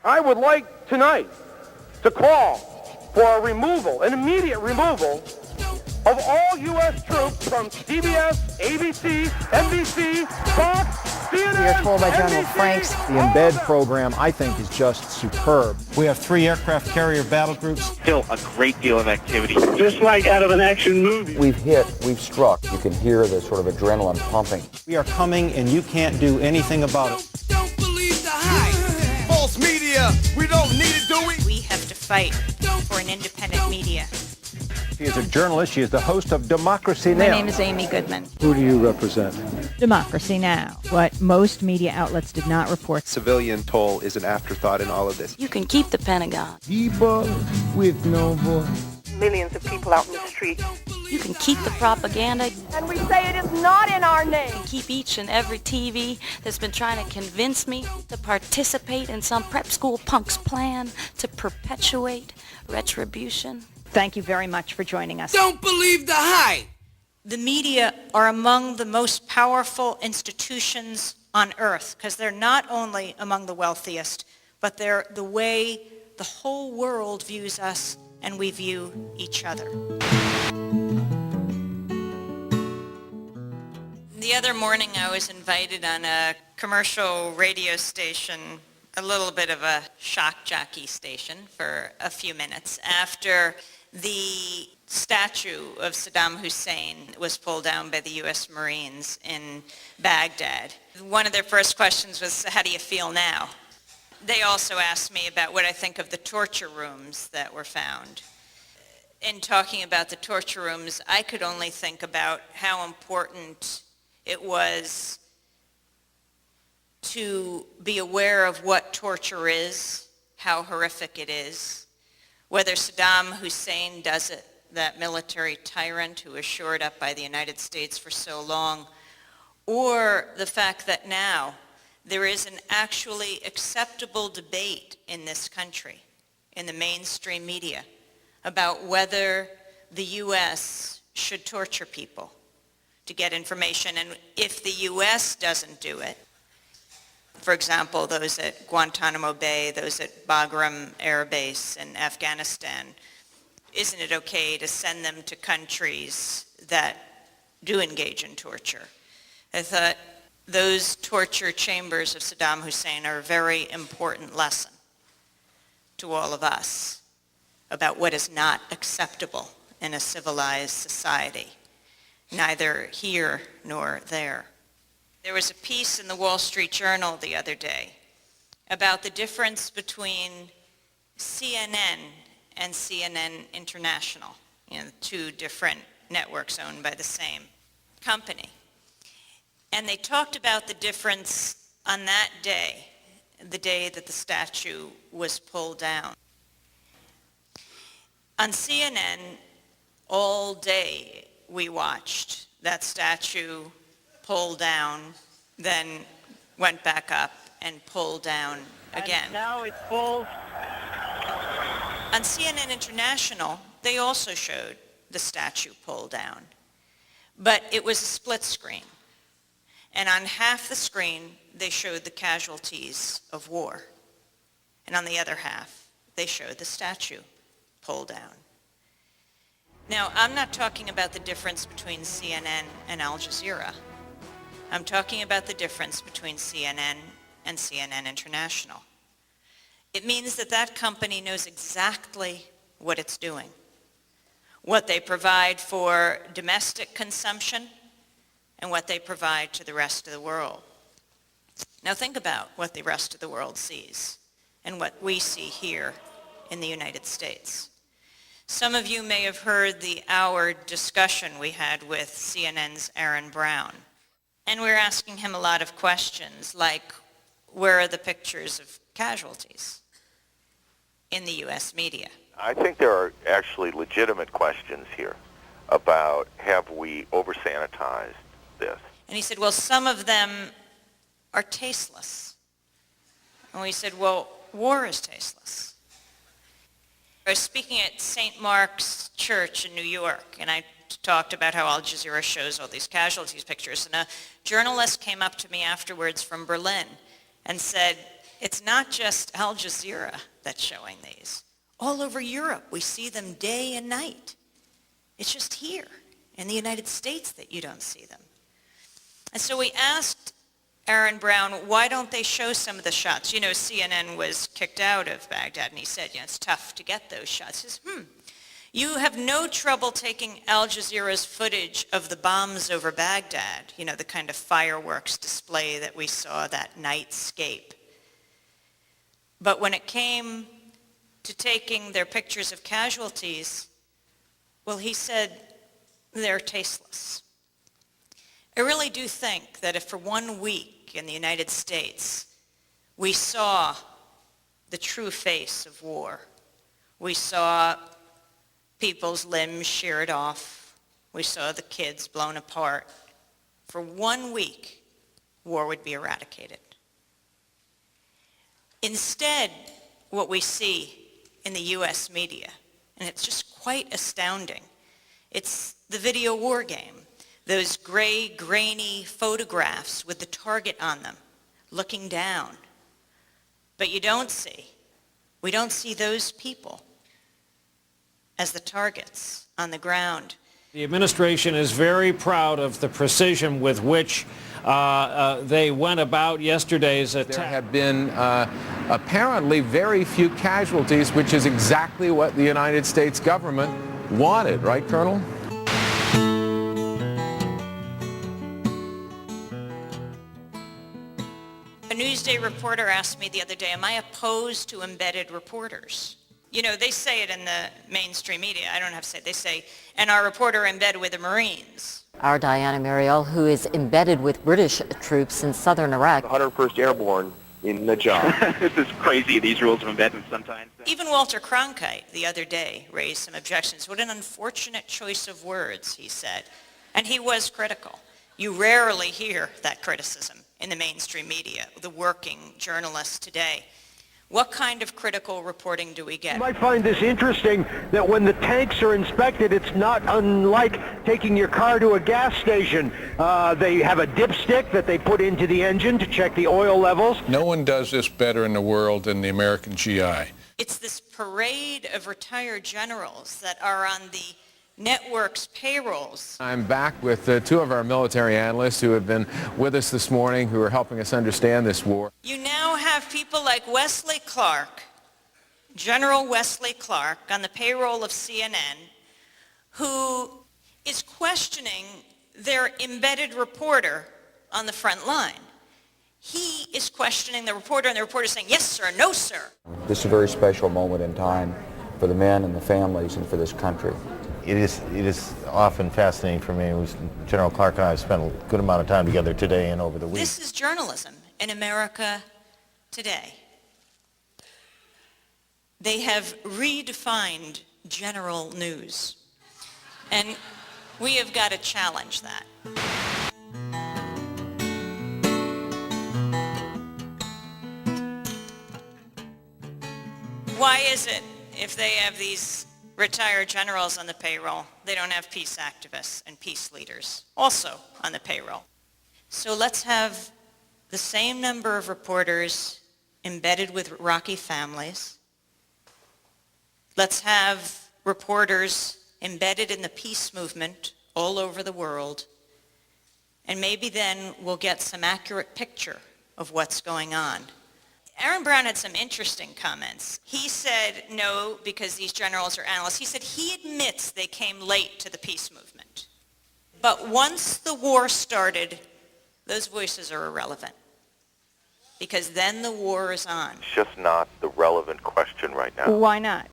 I would like tonight to call for a removal, an immediate removal, of all U.S. troops from CBS, ABC, NBC, Fox, CNN, We are told by General NBC, Franks. The Embed program, I think, is just superb. We have 3 aircraft carrier battle groups. Still a great deal of activity. Just like out of an action movie. We've hit, we've struck. You can hear the sort of adrenaline pumping. We are coming and you can't do anything about it. Don't believe the hype. False media. We don't need it, do we? We have to fight for an independent media. She is a journalist. She is the host of Democracy Now! My name is Amy Goodman. Who do you represent? Democracy Now! What most media outlets did not report. Civilian toll is an afterthought in all of this. You can keep the Pentagon. People with no voice. Millions of people out in the streets. You can keep the propaganda. And we say it is not in our name. You can keep each and every TV that's been trying to convince me to participate in some prep school punk's plan to perpetuate retribution. Thank you very much for joining us. Don't believe the hype. The media are among the most powerful institutions on earth because they're not only among the wealthiest, but they're the way the whole world views us and we view each other. The other morning I was invited on a commercial radio station, a little bit of a shock jockey station for a few minutes after the statue of Saddam Hussein was pulled down by the U.S. Marines in Baghdad. One of their first questions was, how do you feel now? They also asked me about what I think of the torture rooms that were found. In talking about the torture rooms, I could only think about how important it was to be aware of what torture is, how horrific it is, whether Saddam Hussein does it, that military tyrant who was shored up by the United States for so long, or the fact that now there is an actually acceptable debate in this country, in the mainstream media, about whether the U.S. should torture people to get information, and if the U.S. doesn't do it, for example, those at Guantanamo Bay, those at Bagram Air Base in Afghanistan, isn't it okay to send them to countries that do engage in torture? I thought those torture chambers of Saddam Hussein are a very important lesson to all of us about what is not acceptable in a civilized society, neither here nor there. There was a piece in the Wall Street Journal the other day about the difference between CNN and CNN International, two different networks owned by the same company. And they talked about the difference on that day, the day that the statue was pulled down. On CNN, all day we watched that statue pull down, then went back up and pulled down again. And now it falls. On CNN International, they also showed the statue pulled down, but it was a split screen. And on half the screen, they showed the casualties of war. And on the other half, they showed the statue pulled down. Now, I'm not talking about the difference between CNN and Al Jazeera. I'm talking about the difference between CNN and CNN International. It means that that company knows exactly what it's doing, what they provide for domestic consumption and what they provide to the rest of the world. Now think about what the rest of the world sees and what we see here in the United States. Some of you may have heard the hour discussion we had with CNN's Aaron Brown. And we're asking him a lot of questions like, where are the pictures of casualties in the U.S. media? I think there are actually legitimate questions here about, have we over-sanitized this? And he said, well, some of them are tasteless. And we said, well, war is tasteless. I was speaking at St. Mark's Church in New York, and I talked about how Al Jazeera shows all these casualties pictures. And a journalist came up to me afterwards from Berlin and said, It's not just Al Jazeera that's showing these. All over Europe, we see them day and night. It's just here in the United States that you don't see them. And so we asked Aaron Brown, why don't they show some of the shots? You know, CNN was kicked out of Baghdad, and he said, it's tough to get those shots. He says, you have no trouble taking Al Jazeera's footage of the bombs over Baghdad, you know, the kind of fireworks display that we saw that nightscape. But when it came to taking their pictures of casualties, well, he said they're tasteless. I really do think that if for 1 week in the United States we saw the true face of war, we saw people's limbs sheared off, we saw the kids blown apart, for 1 week war would be eradicated. Instead, what we see in the U.S. media, and it's just quite astounding, it's the video war game. Those gray, grainy photographs with the target on them, looking down. But we don't see those people as the targets on the ground. The administration is very proud of the precision with which they went about yesterday's attack. There have been apparently very few casualties, which is exactly what the United States government wanted, right, Colonel? A Newsday reporter asked me the other day, am I opposed to embedded reporters? You know, they say it in the mainstream media. I don't have to say it. They say, and our reporter embedded with the Marines. Our Diana Muriel, who is embedded with British troops in southern Iraq. 101st Airborne in Najaf. This is crazy, these rules of embeddment sometimes. Even Walter Cronkite the other day raised some objections. What an unfortunate choice of words, he said. And he was critical. You rarely hear that criticism in the mainstream media, the working journalists today. What kind of critical reporting do we get? You might find this interesting that when the tanks are inspected, it's not unlike taking your car to a gas station. They have a dipstick that they put into the engine to check the oil levels. No one does this better in the world than the American GI. It's this parade of retired generals that are on the network's payrolls. I'm back with two of our military analysts who have been with us this morning, who are helping us understand this war. You now have people like Wesley Clark, General Wesley Clark, on the payroll of CNN, who is questioning their embedded reporter on the front line. He is questioning the reporter, and the reporter is saying, yes, sir, no, sir. This is a very special moment in time for the men and the families and for this country. It is often fascinating for me. General Clark and I have spent a good amount of time together today and over the week. This is journalism in America today. They have redefined general news, and we have got to challenge that. Why is it, if they have these retired generals on the payroll, they don't have peace activists and peace leaders also on the payroll? So let's have the same number of reporters embedded with Iraqi families. Let's have reporters embedded in the peace movement all over the world. And maybe then we'll get some accurate picture of what's going on. Aaron Brown had some interesting comments. He said no, because these generals are analysts. He said he admits they came late to the peace movement. But once the war started, those voices are irrelevant, because then the war is on. It's just not the relevant question right now. Why not?